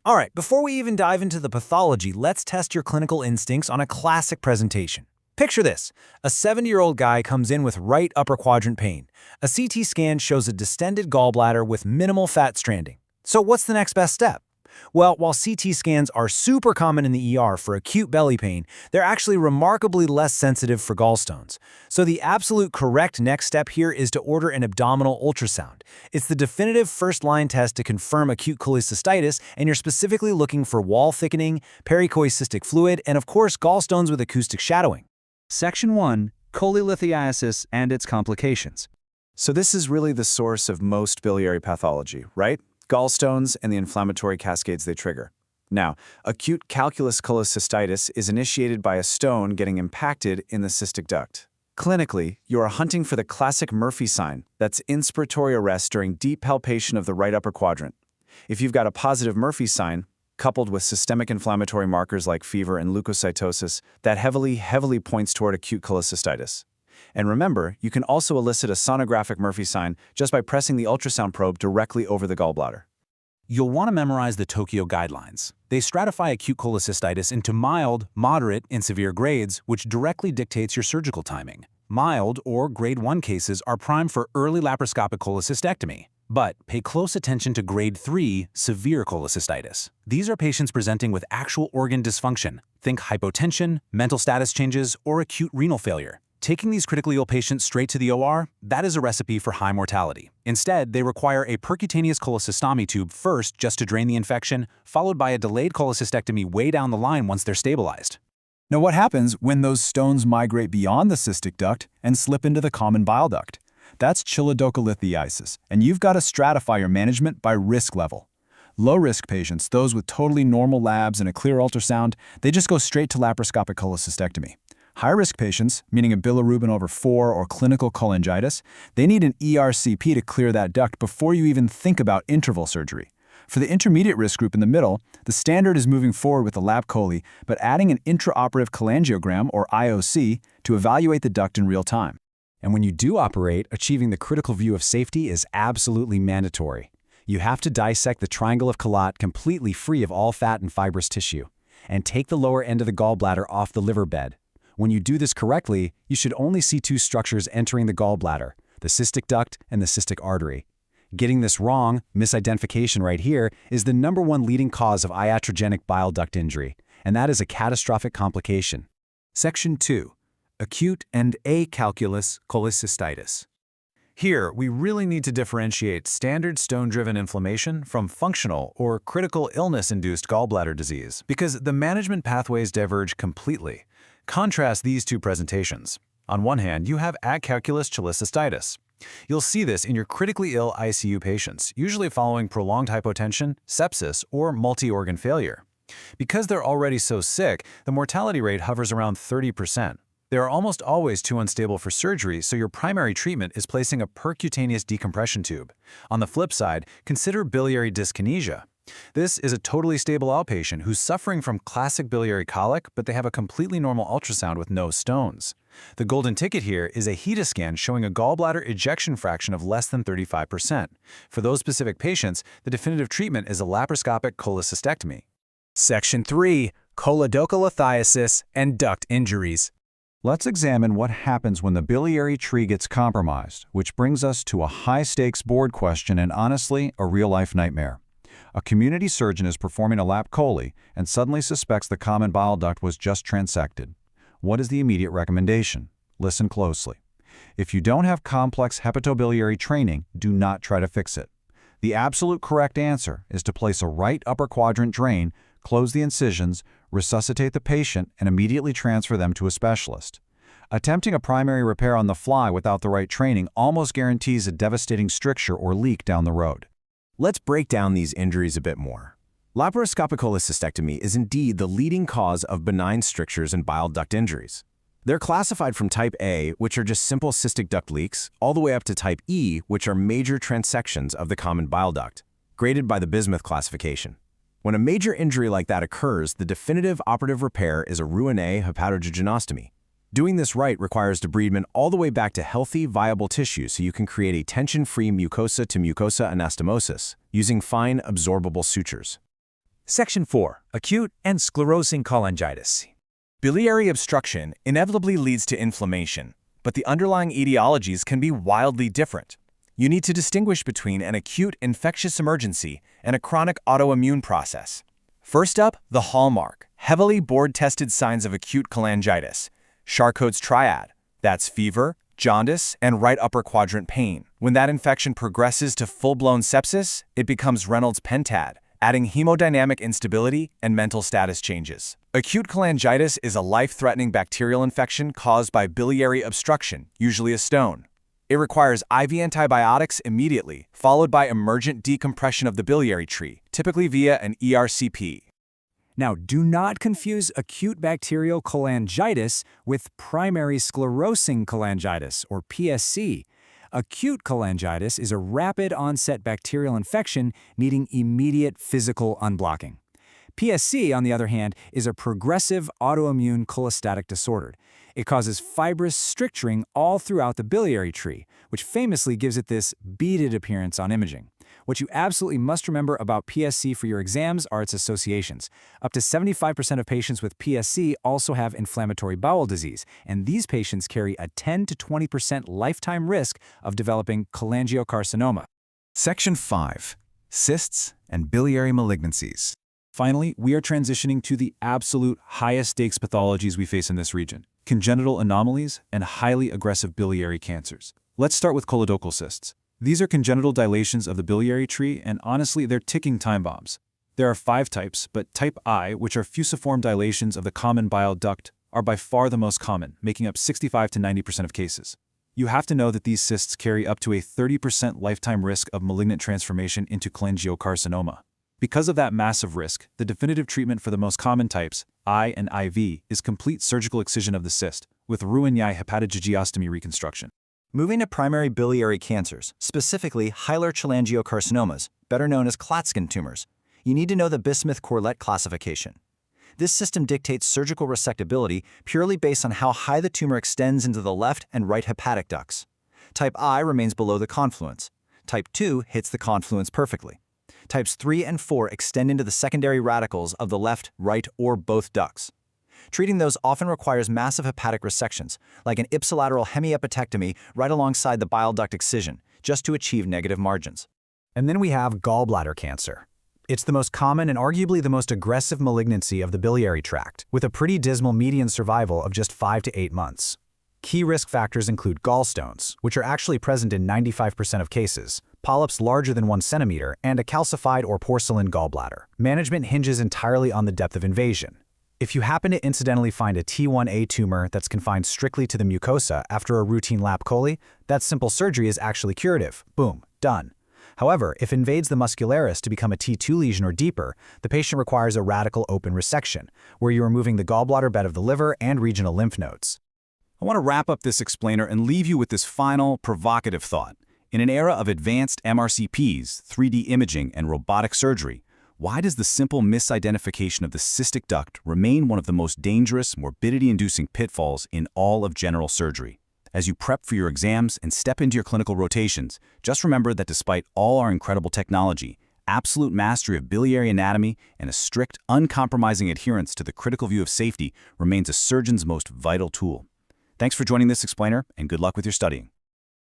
All right, before we even dive into the pathology, let's test your clinical instincts on a classic presentation. Picture this. A 70-year-old guy comes in with right upper quadrant pain. A CT scan shows a distended gallbladder with minimal fat stranding. So what's the next best step? Well, while CT scans are super common in the ER for acute belly pain, they're actually remarkably less sensitive for gallstones. So the absolute correct next step here is to order an abdominal ultrasound. It's the definitive first-line test to confirm acute cholecystitis, and you're specifically looking for wall thickening, pericholecystic fluid, and of course gallstones with acoustic shadowing. Section 1. Cholelithiasis and its complications. So this is really the source of most biliary pathology, right? Gallstones and the inflammatory cascades they trigger. Now, acute calculous cholecystitis is initiated by a stone getting impacted in the cystic duct. Clinically, you are hunting for the classic Murphy sign, that's inspiratory arrest during deep palpation of the right upper quadrant. If you've got a positive Murphy sign, coupled with systemic inflammatory markers like fever and leukocytosis, that heavily points toward acute cholecystitis. And remember, you can also elicit a sonographic Murphy sign just by pressing the ultrasound probe directly over the gallbladder. You'll want to memorize the Tokyo guidelines. They stratify acute cholecystitis into mild, moderate, and severe grades, which directly dictates your surgical timing. Mild or grade 1 cases are primed for early laparoscopic cholecystectomy. But pay close attention to grade 3, severe cholecystitis. These are patients presenting with actual organ dysfunction. Think hypotension, mental status changes, or acute renal failure. Taking these critically ill patients straight to the OR, that is a recipe for high mortality. Instead, they require a percutaneous cholecystomy tube first just to drain the infection, followed by a delayed cholecystectomy way down the line once they're stabilized. Now what happens when those stones migrate beyond the cystic duct and slip into the common bile duct? That's chilidocholiithiasis, and you've got to stratify your management by risk level. Low-risk patients, those with totally normal labs and a clear ultrasound, they just go straight to laparoscopic cholecystectomy. High-risk patients, meaning a bilirubin over 4 or clinical cholangitis, they need an ERCP to clear that duct before you even think about interval surgery. For the intermediate risk group in the middle, the standard is moving forward with the lap chole, but adding an intraoperative cholangiogram, or IOC, to evaluate the duct in real time. And when you do operate, achieving the critical view of safety is absolutely mandatory. You have to dissect the triangle of Collat completely free of all fat and fibrous tissue, and take the lower end of the gallbladder off the liver bed. When you do this correctly, you should only see two structures entering the gallbladder, the cystic duct and the cystic artery. Getting this wrong, misidentification right here, is the #1 leading cause of iatrogenic bile duct injury, and that is a catastrophic complication. Section 2. Acute and acalculous cholecystitis. Here, we really need to differentiate standard stone-driven inflammation from functional or critical illness-induced gallbladder disease because the management pathways diverge completely. Contrast these two presentations. On one hand, you have acalculous cholecystitis. You'll see this in your critically ill ICU patients, usually following prolonged hypotension, sepsis, or multi-organ failure. Because they're already so sick, the mortality rate hovers around 30%. They are almost always too unstable for surgery, so your primary treatment is placing a percutaneous decompression tube. On the flip side, consider biliary dyskinesia. This is a totally stable outpatient who's suffering from classic biliary colic, but they have a completely normal ultrasound with no stones. The golden ticket here is a HEDA scan showing a gallbladder ejection fraction of less than 35%. For those specific patients, the definitive treatment is a laparoscopic cholecystectomy. Section 3. Cholelithiasis and duct injuries. Let's examine what happens when the biliary tree gets compromised, which brings us to a high-stakes board question and honestly, a real-life nightmare. A community surgeon is performing a lap chole and suddenly suspects the common bile duct was just transected. What is the immediate recommendation? Listen closely. If you don't have complex hepatobiliary training, do not try to fix it. The absolute correct answer is to place a right upper quadrant drain, close the incisions, resuscitate the patient, and immediately transfer them to a specialist. Attempting a primary repair on the fly without the right training almost guarantees a devastating stricture or leak down the road. Let's break down these injuries a bit more. Laparoscopic cholecystectomy is indeed the leading cause of benign strictures and bile duct injuries. They're classified from type A, which are just simple cystic duct leaks, all the way up to type E, which are major transections of the common bile duct, graded by the Bismuth classification. When a major injury like that occurs, the definitive operative repair is a Roux-en-Y hepatojejunostomy. Doing this right requires debridement all the way back to healthy, viable tissue so you can create a tension-free mucosa-to-mucosa anastomosis using fine, absorbable sutures. Section 4. Acute and sclerosing cholangitis. Biliary obstruction inevitably leads to inflammation, but the underlying etiologies can be wildly different. You need to distinguish between an acute infectious emergency and a chronic autoimmune process. First up, the hallmark, heavily board-tested signs of acute cholangitis. Charcot's triad. That's fever, jaundice, and right upper quadrant pain. When that infection progresses to full-blown sepsis, it becomes Reynolds pentad, adding hemodynamic instability and mental status changes. Acute cholangitis is a life-threatening bacterial infection caused by biliary obstruction, usually a stone. It requires IV antibiotics immediately, followed by emergent decompression of the biliary tree, typically via an ERCP. Now, do not confuse acute bacterial cholangitis with primary sclerosing cholangitis, or PSC. Acute cholangitis is a rapid-onset bacterial infection needing immediate physical unblocking. PSC, on the other hand, is a progressive autoimmune cholestatic disorder. It causes fibrous stricturing all throughout the biliary tree, which famously gives it this beaded appearance on imaging. What you absolutely must remember about PSC for your exams are its associations. Up to 75% of patients with PSC also have inflammatory bowel disease, and these patients carry a 10 to 20% lifetime risk of developing cholangiocarcinoma. Section 5. Cysts and biliary malignancies. Finally, we are transitioning to the absolute highest stakes pathologies we face in this region: congenital anomalies and highly aggressive biliary cancers. Let's start with colodocal cysts. These are congenital dilations of the biliary tree, and honestly, they're ticking time bombs. There are 5 types, but type I, which are fusiform dilations of the common bile duct, are by far the most common, making up 65 to 90% of cases. You have to know that these cysts carry up to a 30% lifetime risk of malignant transformation into cholangiocarcinoma. Because of that massive risk, the definitive treatment for the most common types, I and IV, is complete surgical excision of the cyst, with Roux-en-Y hepatogegiostomy reconstruction. Moving to primary biliary cancers, specifically hilar cholangiocarcinomas, better known as Klatskin tumors, you need to know the Bismuth-Corlett classification. This system dictates surgical resectability purely based on how high the tumor extends into the left and right hepatic ducts. Type I remains below the confluence. Type 2 hits the confluence perfectly. Types 3 and 4 extend into the secondary radicals of the left, right, or both ducts. Treating those often requires massive hepatic resections, like an ipsilateral hemiepitectomy right alongside the bile duct excision, just to achieve negative margins. And then we have gallbladder cancer. It's the most common and arguably the most aggressive malignancy of the biliary tract, with a pretty dismal median survival of just 5 to 8 months. Key risk factors include gallstones, which are actually present in 95% of cases, polyps larger than 1 centimeter, and a calcified or porcelain gallbladder. Management hinges entirely on the depth of invasion. If you happen to incidentally find a T1A tumor that's confined strictly to the mucosa after a routine lap chole, that simple surgery is actually curative. Boom, done. However, if invades the muscularis to become a T2 lesion or deeper, the patient requires a radical open resection, where you're removing the gallbladder bed of the liver and regional lymph nodes. I want to wrap up this explainer and leave you with this final, provocative thought. In an era of advanced MRCPs, 3D imaging, and robotic surgery, why does the simple misidentification of the cystic duct remain one of the most dangerous, morbidity-inducing pitfalls in all of general surgery? As you prep for your exams and step into your clinical rotations, just remember that despite all our incredible technology, absolute mastery of biliary anatomy and a strict, uncompromising adherence to the critical view of safety remains a surgeon's most vital tool. Thanks for joining this explainer, and good luck with your studying.